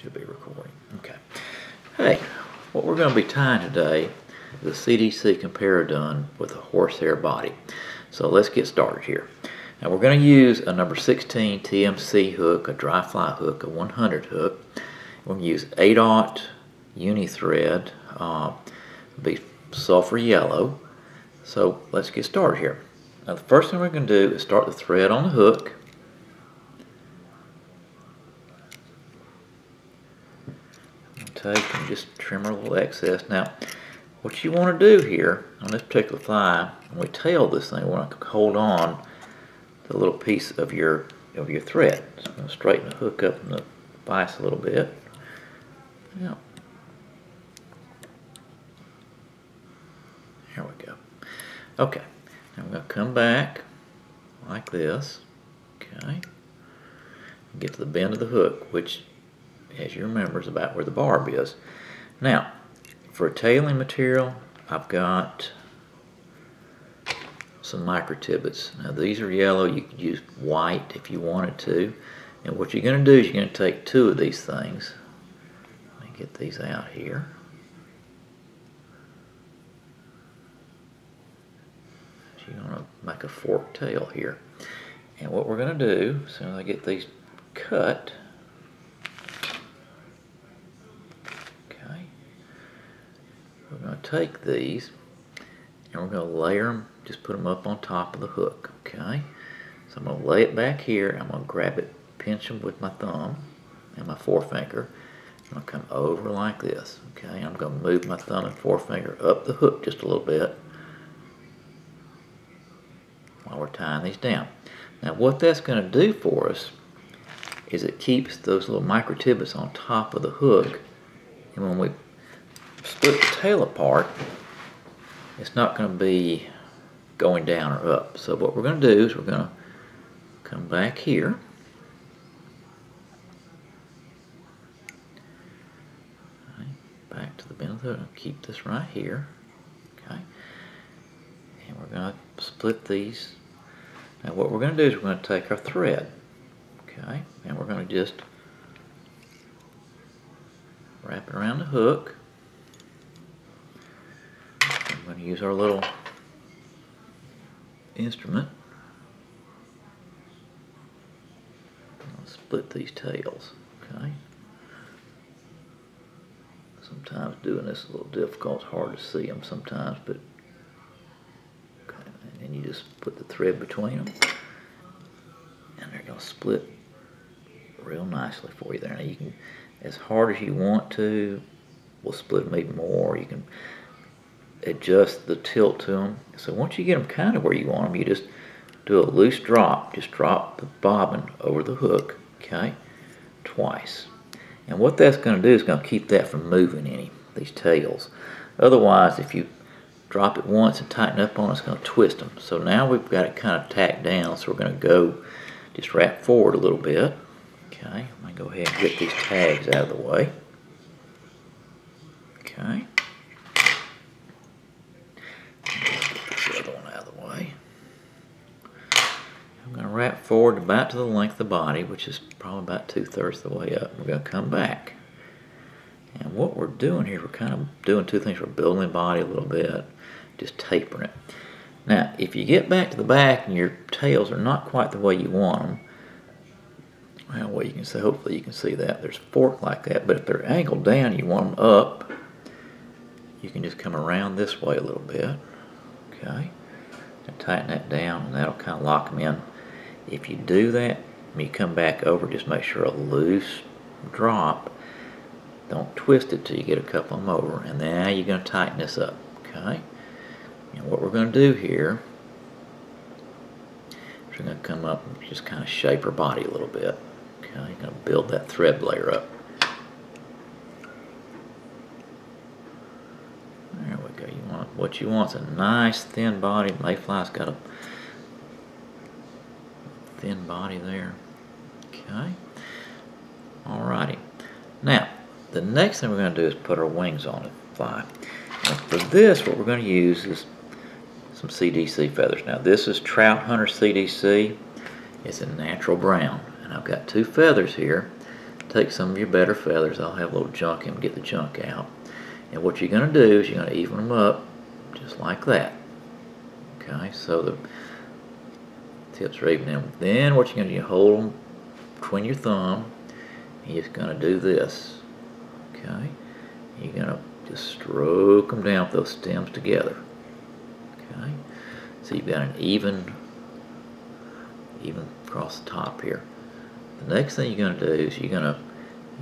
Should be recording. Okay. Hey, what we're going to be tying today is a CDC Comparadun with a horsehair body. So let's get started here. Now we're going to use a number 16 TMC hook, a dry fly hook, a 100 hook. We're going to use 8/0 uni thread, be sulfur yellow. So let's get started here. Now the first thing we're going to do is start the thread on the hook. Take and just trim our little excess. Now, what you want to do here on this particular fly, when we tail this thing, we want to hold on to the little piece of your thread. So I'm going to straighten the hook up in the vise a little bit. Yeah. Here we go. Okay. Now I'm going to come back like this. Okay. Get to the bend of the hook, which, as you remember, is about where the barb is. Now, for a tailing material, I've got some micro tibbets. Now these are yellow. You could use white if you wanted to. And what you're going to do is you're going to take two of these things. Let me get these out here. So you're going to make a forked tail here. And what we're going to do, as soon as I get these cut, we're going to take these and we're going to layer them, just put them up on top of the hook, okay? So I'm going to lay it back here, I'm going to grab it, pinch them with my thumb and my forefinger. I'm going to come over like this, okay? I'm going to move my thumb and forefinger up the hook just a little bit while we're tying these down. Now what that's going to do for us is it keeps those little micro tibbets on top of the hook, and when we split the tail apart, it's not going to be going down or up. So what we're going to do is we're going to come back here. Okay, back to the bend of the hook and keep this right here. Okay, and we're going to split these. Now what we're going to do is we're going to take our thread, okay, and we're going to just wrap it around the hook. I'm going to use our little instrument. I'll split these tails, okay? Sometimes doing this is a little difficult, it's hard to see them sometimes, but okay, and then you just put the thread between them, and they're going to split real nicely for you there. Now you can, as hard as you want to, we'll split them even more. You can adjust the tilt to them. So once you get them kind of where you want them, you just do a loose drop. Just drop the bobbin over the hook, okay, twice. And what that's going to do is going to keep that from moving any, these tails. Otherwise, if you drop it once and tighten up on it, it's going to twist them. So now we've got it kind of tacked down, so we're going to go just wrap forward a little bit. Okay, I'm going to go ahead and get these tags out of the way. Okay. I'm going to wrap forward about to the length of the body, which is probably about 2/3 the way up. We're going to come back. And what we're doing here, we're kind of doing two things. We're building the body a little bit, just tapering it. Now, if you get back to the back and your tails are not quite the way you want them, well, you can see, hopefully you can see that. There's a fork like that, but if they're angled down, you want them up, you can just come around this way a little bit, okay? And tighten that down, and that'll kind of lock them in. If you do that, when you come back over, just make sure a loose drop. Don't twist it till you get a couple of them over, and now you're going to tighten this up, okay? And what we're going to do here is we're going to come up and just kind of shape our body a little bit, okay? You're going to build that thread layer up. There we go. What you want is a nice thin body. Mayfly's got a thin body there. Okay. Alrighty. Now, the next thing we're going to do is put our wings on the fly. Now, for this, what we're going to use is some CDC feathers. Now, this is Trout Hunter CDC. It's a natural brown. And I've got two feathers here take some of your better feathers. I'll have a little junk in them, get the junk out. And what you're going to do is you're going to even them up just like that. Okay, so the tips are even in. Then what you're going to do, you hold them between your thumb, and you're just going to do this. Okay, you're going to just stroke them down with those stems together. Okay, so you've got an even across the top here. The next thing you're going to do is you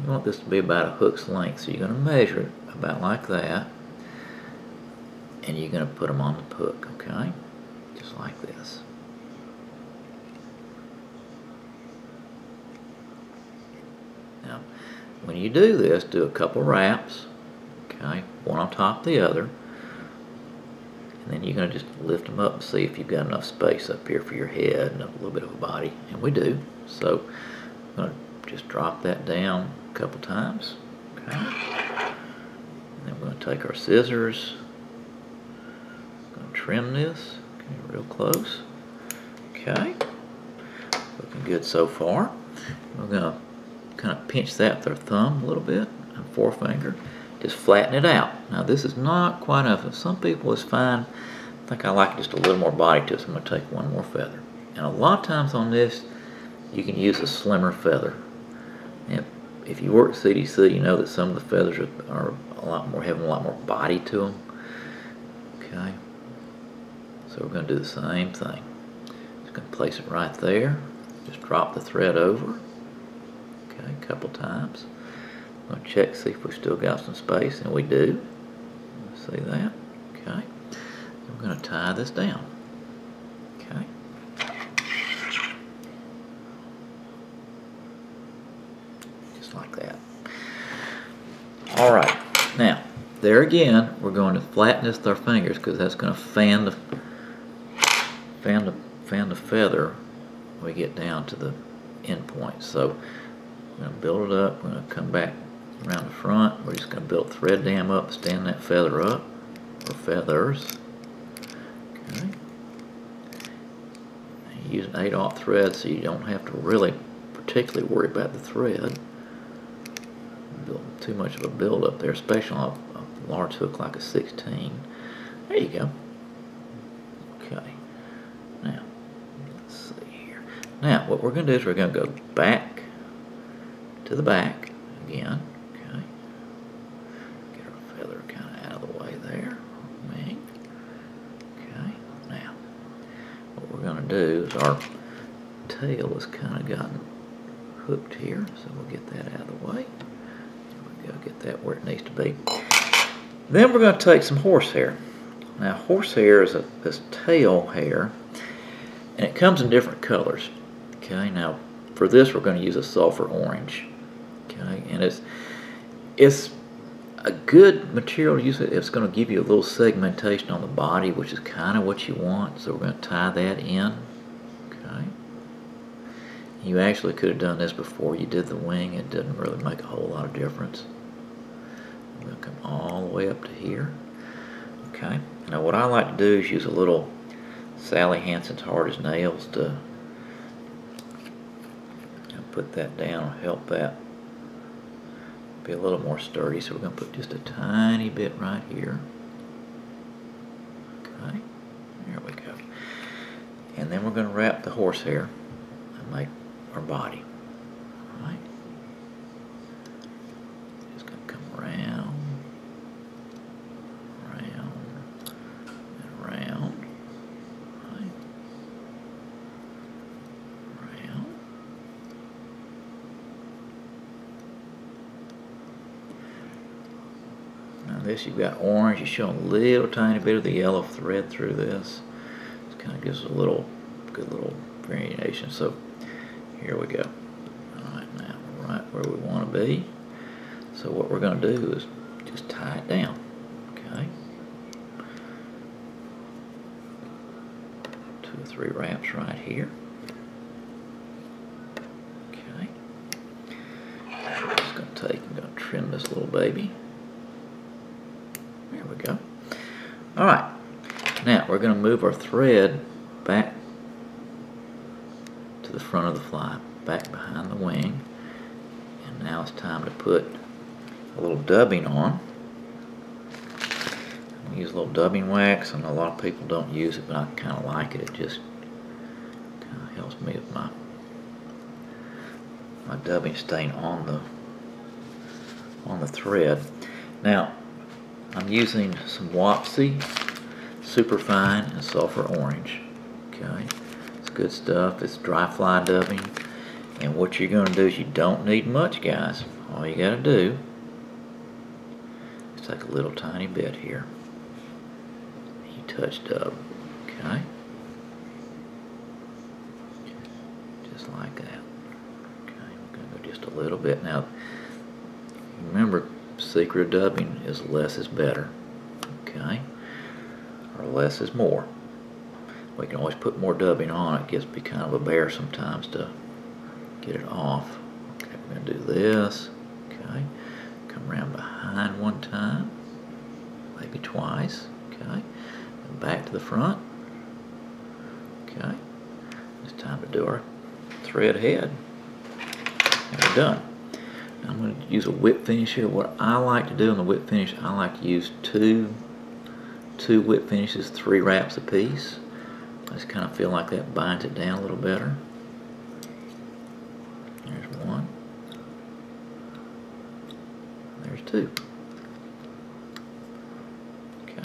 want this to be about a hook's length, so you're going to measure it about like that, and you're going to put them on the hook, okay? Just like this. Now, when you do this, do a couple wraps, okay? One on top of the other, and then you're going to just lift them up and see if you've got enough space up here for your head and a little bit of a body, and we do. So I'm going to just drop that down a couple times, okay? And then we're going to take our scissors, going to trim this, okay, real close, okay? Looking good so far. We're going to kind of pinch that with our thumb a little bit and forefinger. Just flatten it out. Now this is not quite enough. Some people is fine. I think I like just a little more body to it, so I'm going to take one more feather. And a lot of times on this, you can use a slimmer feather. And if you work at CDC, you know that some of the feathers are a lot more, having a lot more body to them. Okay. So we're going to do the same thing. Just going to place it right there. Just drop the thread over. Okay, a couple times. I'm going to check, see if we've still got some space, and we do. See that? Okay. We're going to tie this down. Okay. Just like that. All right. Now, there again, we're going to flatten this with our fingers because that's going to fan the feather when we get down to the end point. So we're going to build it up. We're going to come back around the front. We're just going to build a thread dam up, stand that feather up, or feathers. Okay. You use an 8/0 thread so you don't have to really particularly worry about the thread. Build too much of a build up there, especially on a large hook like a 16. There you go. Okay. Now, let's see here. Now, what we're going to do is we're going to go back to the back again. Okay. Get our feather kind of out of the way there. Wing. Okay. Now, what we're going to do is our tail has kind of gotten hooked here, so we'll get that out of the way. There we go. Get that where it needs to be. Then we're going to take some horsehair. Now, horsehair is this tail hair, and it comes in different colors. Okay. Now, for this, we're going to use a sulfur orange. Okay, and it's a good material to use. It's going to give you a little segmentation on the body, which is kind of what you want. So we're going to tie that in. Okay. You actually could have done this before you did the wing. It doesn't really make a whole lot of difference. I'm going to come all the way up to here. Okay. Now what I like to do is use a little Sally Hansen's Hard as Nails to put that down, help that be a little more sturdy. So we're going to put just a tiny bit right here. Okay, there we go. And then we're going to wrap the horsehair and make our body. All right. Just going to come around, and around. Right. Around. Now this, you've got orange. You're showing a little tiny bit of the yellow thread through this. It kind of gives a little, good little variation. So here we go. All right, now we're right where we want to be. So what we're going to do is just tie it down. Okay. 2 or 3 wraps right here. Okay. I'm just going to take and going to trim this little baby. There we go. All right. Now we're going to move our thread back to the front of the fly, back behind the wing, And now it's time to put a little dubbing on. I use a little dubbing wax. I know a lot of people don't use it, but I kind of like it. It just kind of helps me with my dubbing staying on the thread. Now I'm using some Wapsi Superfine and Sulfur Orange. Okay, it's good stuff. It's dry fly dubbing, and what you're going to do is you don't need much, guys. All you got to do is take a little tiny bit here. You touch dub. Okay, just like that. Just a little bit. Now remember, secret of dubbing is less is better, okay, or less is more. We can always put more dubbing on. It gets to be kind of a bear sometimes to get it off. Okay, we're going to do this. Okay, come around behind one time, maybe twice. Okay, and back to the front. Okay, it's time to do our thread head. And we're done. Now I'm going to use a whip finish here. What I like to do in the whip finish, I like to use two whip finishes, 3 wraps apiece. I just kind of feel like that binds it down a little better. There's one. There's 2. Okay.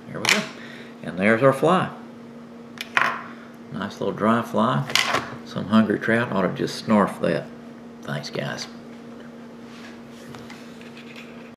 There we go. And there's our fly. Nice little dry fly. Some hungry trout ought to just snarf that. Thanks, guys.